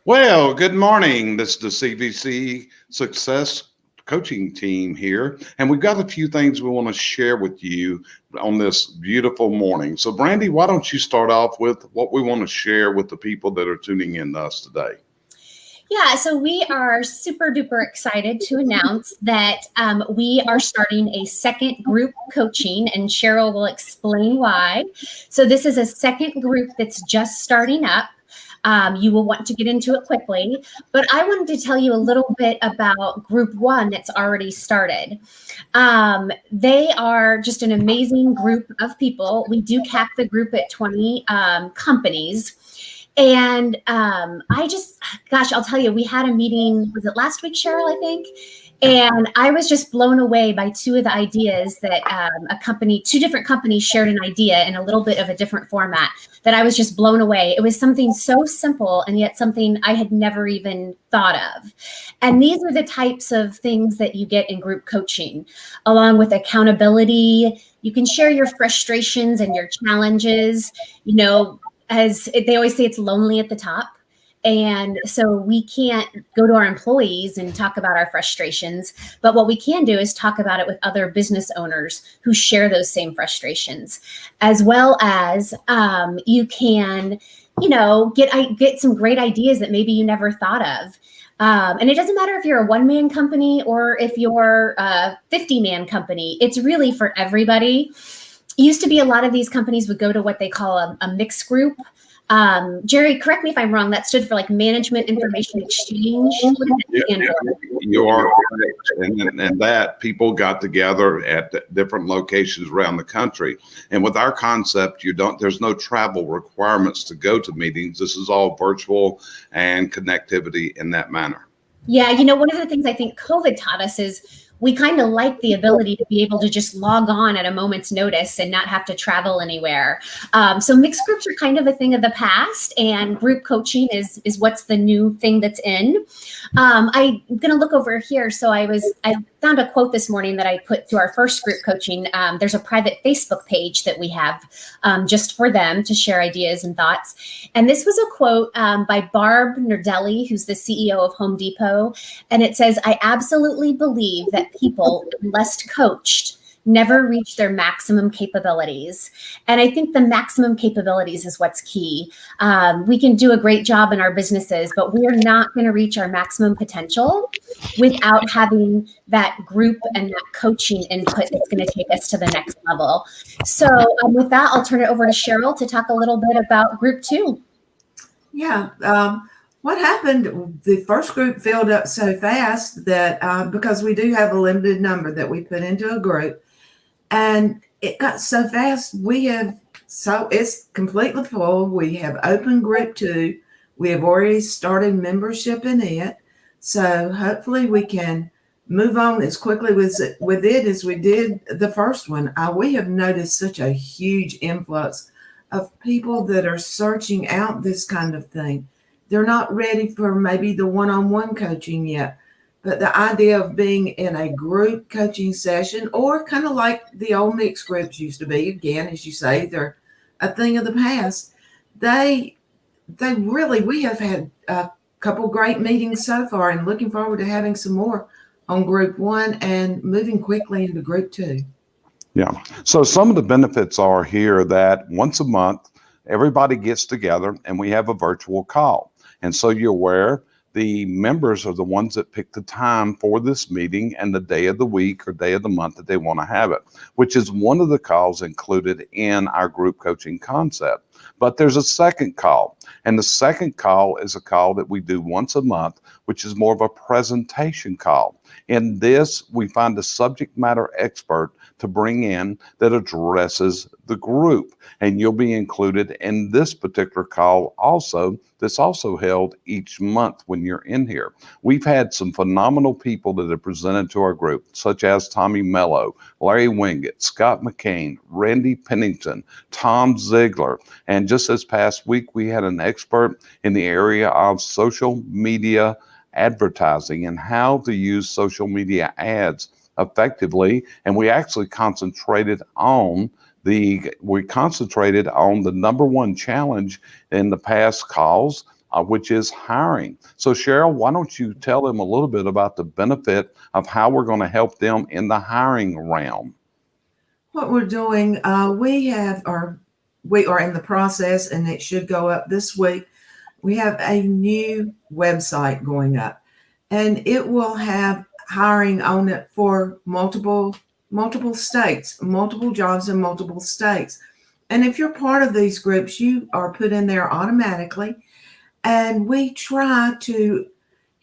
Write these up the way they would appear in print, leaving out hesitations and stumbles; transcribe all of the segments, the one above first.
Well, good morning. This is the CVC Success Coaching Team here, and we've got a few things we want to share with you on this beautiful morning. So, Brandi, why don't you start off with what we want to share with the people that are tuning in to us today? Yeah, so we are super duper excited to announce that we are starting a second group coaching, and Sheryl will explain why. So this is a second group that's just starting up. You will want to get into it quickly, but I wanted to tell you a little bit about group one that's already started. They are just an amazing group of people. We do cap the group at 20 companies. And I'll tell you, we had a meeting, was it last week, Sheryl, I think? And I was just blown away by two of the ideas that two different companies shared an idea in a little bit of a different format that I was just blown away. It was something so simple and yet something I had never even thought of. And these are the types of things that you get in group coaching, along with accountability. You can share your frustrations and your challenges, as they always say, it's lonely at the top. And so we can't go to our employees and talk about our frustrations, but what we can do is talk about it with other business owners who share those same frustrations, as well as you can, get some great ideas that maybe you never thought of. And it doesn't matter if you're a one-man company or if you're a 50-man company. It's really for everybody. Used to be a lot of these companies would go to what they call a mixed group. Jerry, correct me if I'm wrong. That stood for like Management Information Exchange. What did that stand for? You are correct. And that people got together at different locations around the country. And with our concept, there's no travel requirements to go to meetings. This is all virtual and connectivity in that manner. Yeah, one of the things I think COVID taught us is we kind of like the ability to be able to just log on at a moment's notice and not have to travel anywhere. So mixed groups are kind of a thing of the past, and group coaching is what's the new thing that's in. I'm going to look over here. So I found a quote this morning that I put to our first group coaching. There's a private Facebook page that we have just for them to share ideas and thoughts. And this was a quote by Barb Nardelli, who's the CEO of Home Depot. And it says, "I absolutely believe that people, unless coached, never reach their maximum capabilities." And I think the maximum capabilities is what's key. We can do a great job in our businesses, but we're not going to reach our maximum potential without having that group and that coaching input that's going to take us to the next level. So with that, I'll turn it over to Sheryl to talk a little bit about group two. Yeah. What happened, the first group filled up so fast that because we do have a limited number that we put into a group, and it got so fast, it's completely full. We have open group two. We have already started membership in it. So hopefully we can move on as quickly with it as we did the first one. We have noticed such a huge influx of people that are searching out this kind of thing. They're not ready for maybe the one-on-one coaching yet, but the idea of being in a group coaching session, or kind of like the old mixed groups used to be, again, as you say, they're a thing of the past. We have had a couple great meetings so far, and looking forward to having some more on group one and moving quickly into group two. Yeah. So some of the benefits are here that once a month, everybody gets together and we have a virtual call. And so you're aware the members are the ones that pick the time for this meeting and the day of the week or day of the month that they want to have it, which is one of the calls included in our group coaching concept. But there's a second call, and the second call is a call that we do once a month, which is more of a presentation call. In this, we find a subject matter expert to bring in that addresses the group, and you'll be included in this particular call also. That's also held each month when you're in here. We've had some phenomenal people that have presented to our group, such as Tommy Mello, Larry Wingett, Scott McCain, Randy Pennington, Tom Ziegler, and just this past week we had an expert in the area of social media advertising and how to use social media ads effectively. And we actually concentrated on the number one challenge in the past calls which is hiring. So Sheryl, why don't you tell them a little bit about the benefit of how we're going to help them in the hiring realm? What we're doing, we are in the process, and it should go up this week. We have a new website going up, and it will have hiring on it for multiple states, multiple jobs in multiple states. And if you're part of these groups, you are put in there automatically, and we try to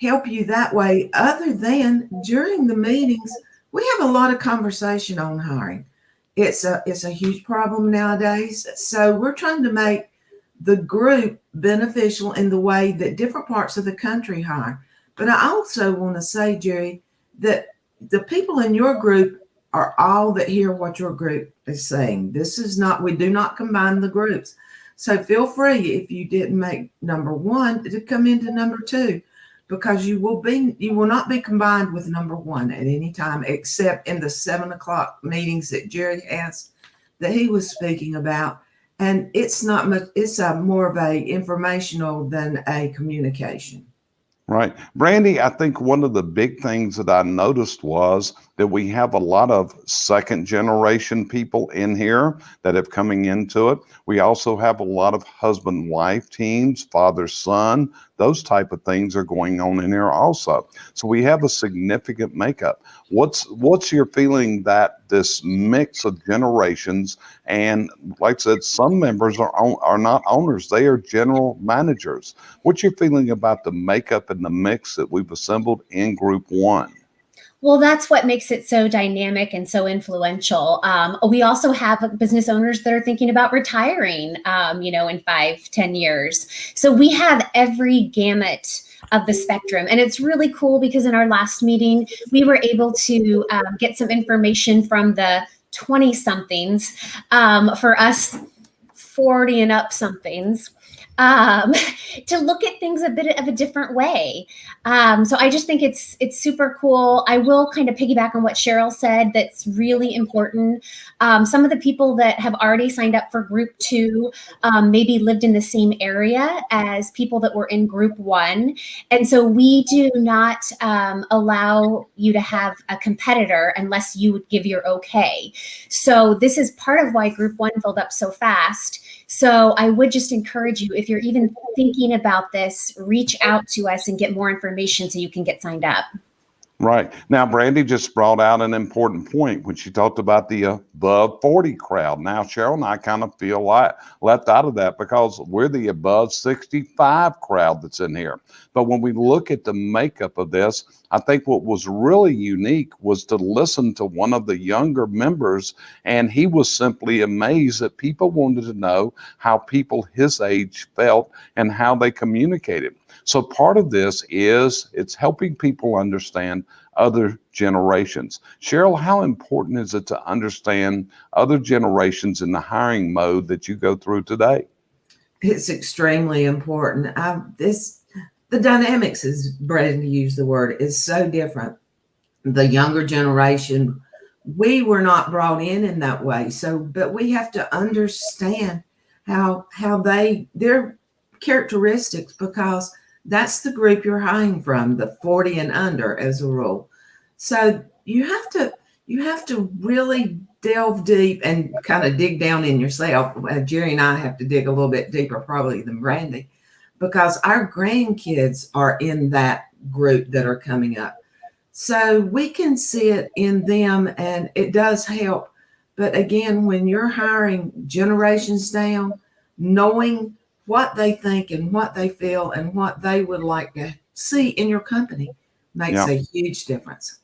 help you that way. Other than during the meetings, we have a lot of conversation on hiring. It's a huge problem nowadays. So we're trying to make the group beneficial in the way that different parts of the country hire. But I also want to say, Jerry, that the people in your group are all that hear what your group is saying. This is not, we do not combine the groups. So feel free, if you didn't make number one, to come into number two, because you will not be combined with number one at any time, except in the 7 o'clock meetings that Jerry has that he was speaking about. And it's not much, it's more of a informational than a communication. Right. Brandi, I think one of the big things that I noticed was that we have a lot of second generation people in here that have coming into it. We also have a lot of husband-wife teams, father-son, those type of things are going on in here also. So we have a significant makeup. What's your feeling that this mix of generations, and like I said, some members are not owners, they are general managers. What's your feeling about the makeup and the mix that we've assembled in group one? Well, that's what makes it so dynamic and so influential. We also have business owners that are thinking about retiring, in 5-10 years. So we have every gamut of the spectrum. And it's really cool because in our last meeting, we were able to get some information from the 20 somethings for us 40 and up somethings. To look at things a bit of a different way. So I just think it's super cool. I will kind of piggyback on what Sheryl said. That's really important. Some of the people that have already signed up for group 2 maybe lived in the same area as people that were in group 1. And so we do not allow you to have a competitor unless you would give your okay. So this is part of why group 1 filled up so fast. So I would just encourage you, if you're even thinking about this, reach out to us and get more information so you can get signed up. Right. Now, Brandi just brought out an important point when she talked about the above 40 crowd. Now, Sheryl and I kind of feel like left out of that because we're the above 65 crowd that's in here. But when we look at the makeup of this, I think what was really unique was to listen to one of the younger members, and he was simply amazed that people wanted to know how people his age felt and how they communicated. So part of this is it's helping people understand other generations. Sheryl, how important is it to understand other generations in the hiring mode that you go through today? It's extremely important. The dynamics, as Brandi used the word, is so different. The younger generation, we were not brought in that way. So, but we have to understand how their characteristics, because that's the group you're hiring from, the 40 and under as a rule. So you have to really delve deep and kind of dig down in yourself. Jerry and I have to dig a little bit deeper probably than Brandi, because our grandkids are in that group that are coming up. So we can see it in them, and it does help. But again, when you're hiring generations down, knowing what they think and what they feel and what they would like to see in your company makes a huge difference.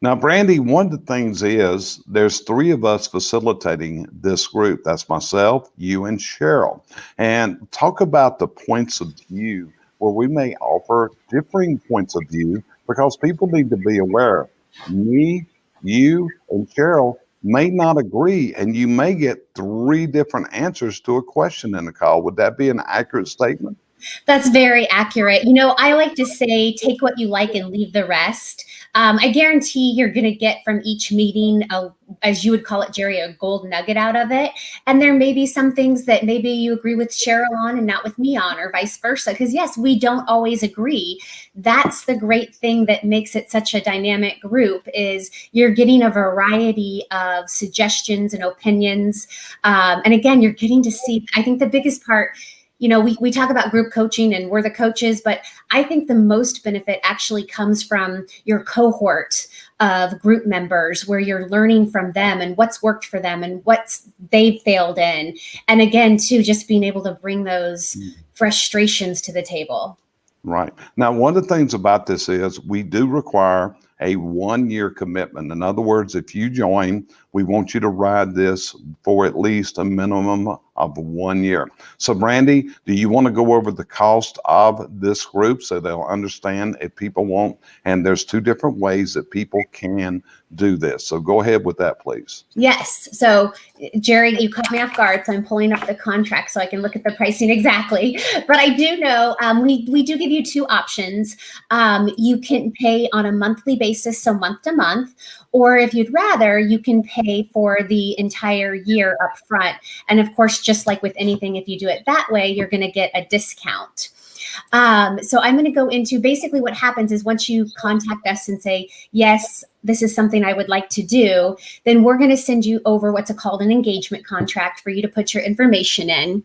Now, Brandi, one of the things is there's 3 of us facilitating this group. That's myself, you, and Sheryl. And talk about the points of view where we may offer differing points of view, because people need to be aware. Me, you, and Sheryl may not agree, and you may get 3 different answers to a question in the call. Would that be an accurate statement? That's very accurate. I like to say, take what you like and leave the rest. I guarantee you're going to get from each meeting, as you would call it, Jerry, a gold nugget out of it. And there may be some things that maybe you agree with Sheryl on and not with me on, or vice versa. Because yes, we don't always agree. That's the great thing that makes it such a dynamic group, is you're getting a variety of suggestions and opinions. And again, you're getting to see, I think the biggest part, we talk about group coaching and we're the coaches, but I think the most benefit actually comes from your cohort of group members, where you're learning from them and what's worked for them and what's they've failed in. And again, too, just being able to bring those frustrations to the table. Right. Now, one of the things about this is we do require a 1-year commitment. In other words, if you join, we want you to ride this for at least a minimum of 1 year. So Brandi, do you want to go over the cost of this group so they'll understand if people want? And there's 2 different ways that people can do this. So go ahead with that, please. Yes. So Jerry, you caught me off guard, so I'm pulling up the contract so I can look at the pricing exactly. But I do know we do give you 2 options. You can pay on a monthly basis, so month to month, or if you'd rather, you can pay for the entire year up front. And of course, just like with anything, if you do it that way, you're going to get a discount. So I'm going to go into basically what happens is once you contact us and say, yes, this is something I would like to do, then we're going to send you over what's called an engagement contract for you to put your information in.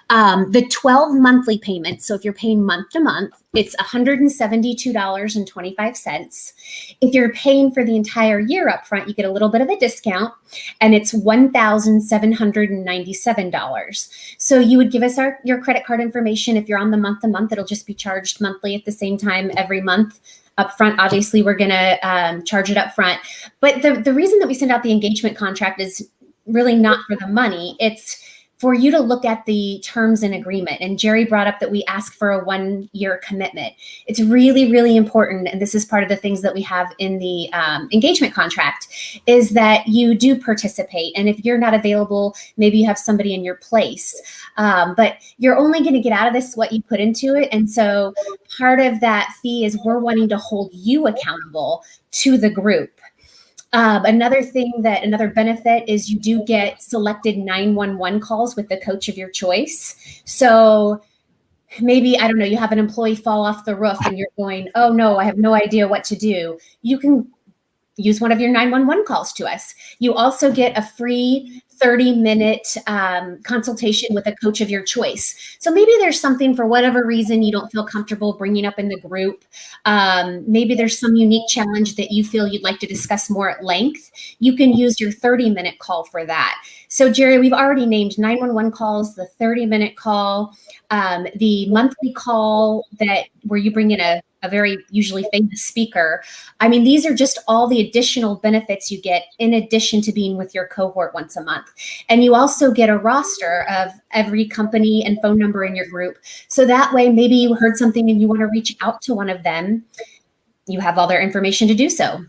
The 12 monthly payments, so if you're paying month to month, it's $172.25. If you're paying for the entire year up front, you get a little bit of a discount, and it's $1,797. So you would give us your credit card information. If you're on the month to month, it'll just be charged monthly at the same time every month. Up front, obviously, we're going to charge it up front. But the reason that we send out the engagement contract is really not for the money. It's for you to look at the terms and agreement. And Jerry brought up that we ask for a 1-year commitment. It's really, really important. And this is part of the things that we have in the engagement contract, is that you do participate. And if you're not available, maybe you have somebody in your place. But you're only going to get out of this what you put into it. And so part of that fee is we're wanting to hold you accountable to the group. Another benefit is you do get selected 911 calls with the coach of your choice. So maybe, I don't know, you have an employee fall off the roof and you're going, oh no, I have no idea what to do. You can use one of your 911 calls to us. You also get a free 30-minute consultation with a coach of your choice. So maybe there's something, for whatever reason, you don't feel comfortable bringing up in the group. Maybe there's some unique challenge that you feel you'd like to discuss more at length. You can use your 30-minute call for that. So Jerry, we've already named 911 calls, the 30-minute call, the monthly call where you bring in a very usually famous speaker. I mean, these are just all the additional benefits you get in addition to being with your cohort once a month. And you also get a roster of every company and phone number in your group. So that way, maybe you heard something and you want to reach out to one of them, you have all their information to do so.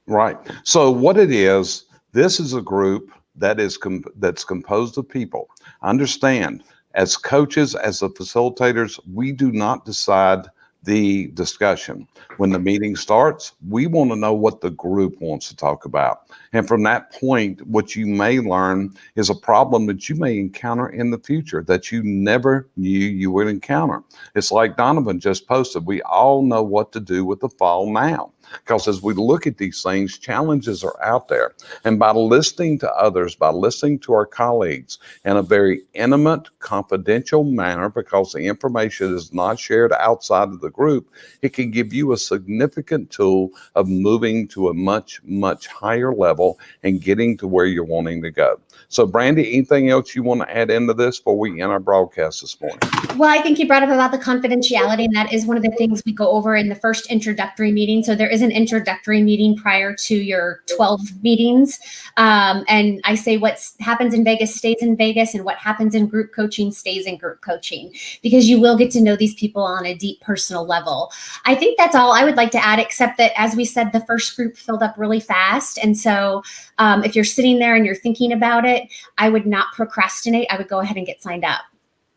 Right. So what it is, this is a group that is that's composed of people. Understand, as coaches, as the facilitators, we do not decide the discussion. When the meeting starts, we want to know what the group wants to talk about. And from that point, what you may learn is a problem that you may encounter in the future that you never knew you would encounter. It's like Donovan just posted, we all know what to do with the fall now. Because as we look at these things, challenges are out there. And by listening to others, by listening to our colleagues in a very intimate, confidential manner, because the information is not shared outside of the group, it can give you a significant tool of moving to a much, much higher level and getting to where you're wanting to go. So Brandi, anything else you want to add into this before we end our broadcast this morning? Well, I think you brought up about the confidentiality, and that is one of the things we go over in the first introductory meeting. So there is an introductory meeting prior to your 12 meetings. And I say what happens in Vegas stays in Vegas, and what happens in group coaching stays in group coaching, because you will get to know these people on a deep personal level. I think that's all I would like to add, except that, as we said, the first group filled up really fast. And so if you're sitting there and you're thinking about it, I would not procrastinate. I would go ahead and get signed up.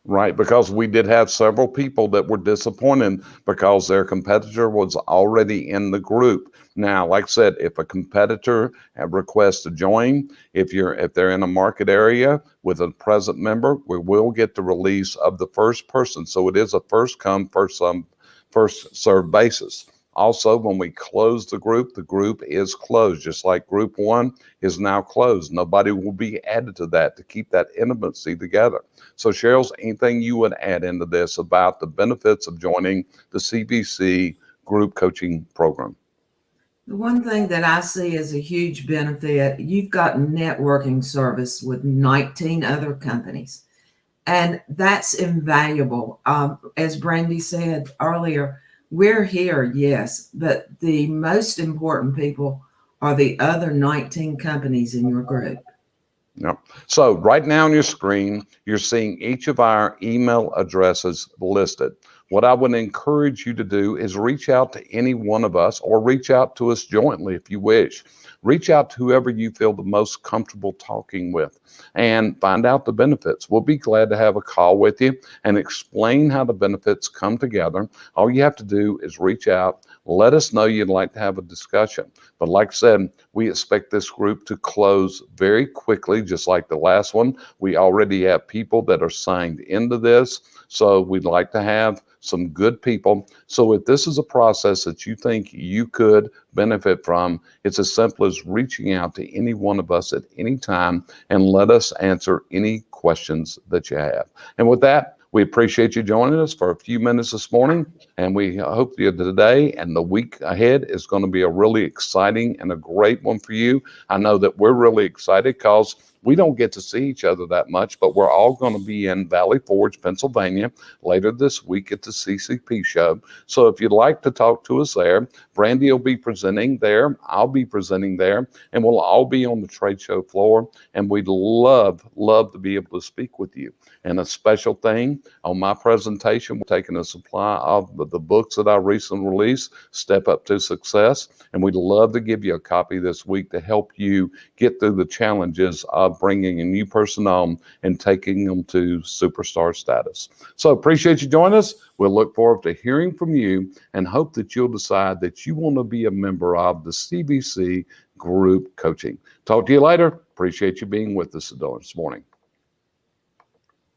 Right, because we did have several people that were disappointed because their competitor was already in the group. Now, like I said, if a competitor requests to join, if they're in a market area with a present member, we will get the release of the first person. So it is a first come, first served basis. Also, when we close the group is closed, just like group one is now closed. Nobody will be added to that to keep that intimacy together. So, Cheryl, anything you would add into this about the benefits of joining the CBC group coaching program? The one thing that I see as a huge benefit, you've got networking service with 19 other companies, and that's invaluable. As Brandi said earlier, we're here, yes, but the most important people are the other 19 companies in your group. Yep. So right now on your screen, you're seeing each of our email addresses listed. What I would encourage you to do is reach out to any one of us or reach out to us jointly if you wish. Reach out to whoever you feel the most comfortable talking with and find out the benefits. We'll be glad to have a call with you and explain how the benefits come together. All you have to do is reach out, let us know you'd like to have a discussion. But like I said, we expect this group to close very quickly, just like the last one. We already have people that are signed into this. So we'd like to have some good people. So if this is a process that you think you could benefit from, it's as simple as reaching out to any one of us at any time and let us answer any questions that you have. And with that, we appreciate you joining us for a few minutes this morning, and we hope that today and the week ahead is going to be a really exciting and a great one for you. I know that we're really excited because we don't get to see each other that much, but we're all going to be in Valley Forge, Pennsylvania later this week at the CCP show. So if you'd like to talk to us there, Brandi will be presenting there. I'll be presenting there, and we'll all be on the trade show floor. And we'd love to be able to speak with you. And a special thing on my presentation, we're taking a supply of the books that I recently released, Step Up to Success. And we'd love to give you a copy this week to help you get through the challenges of bringing a new person on and taking them to superstar status. So appreciate you joining us. We'll look forward to hearing from you and hope that you'll decide that you want to be a member of the CBC group coaching. Talk to you later. Appreciate you being with us this morning.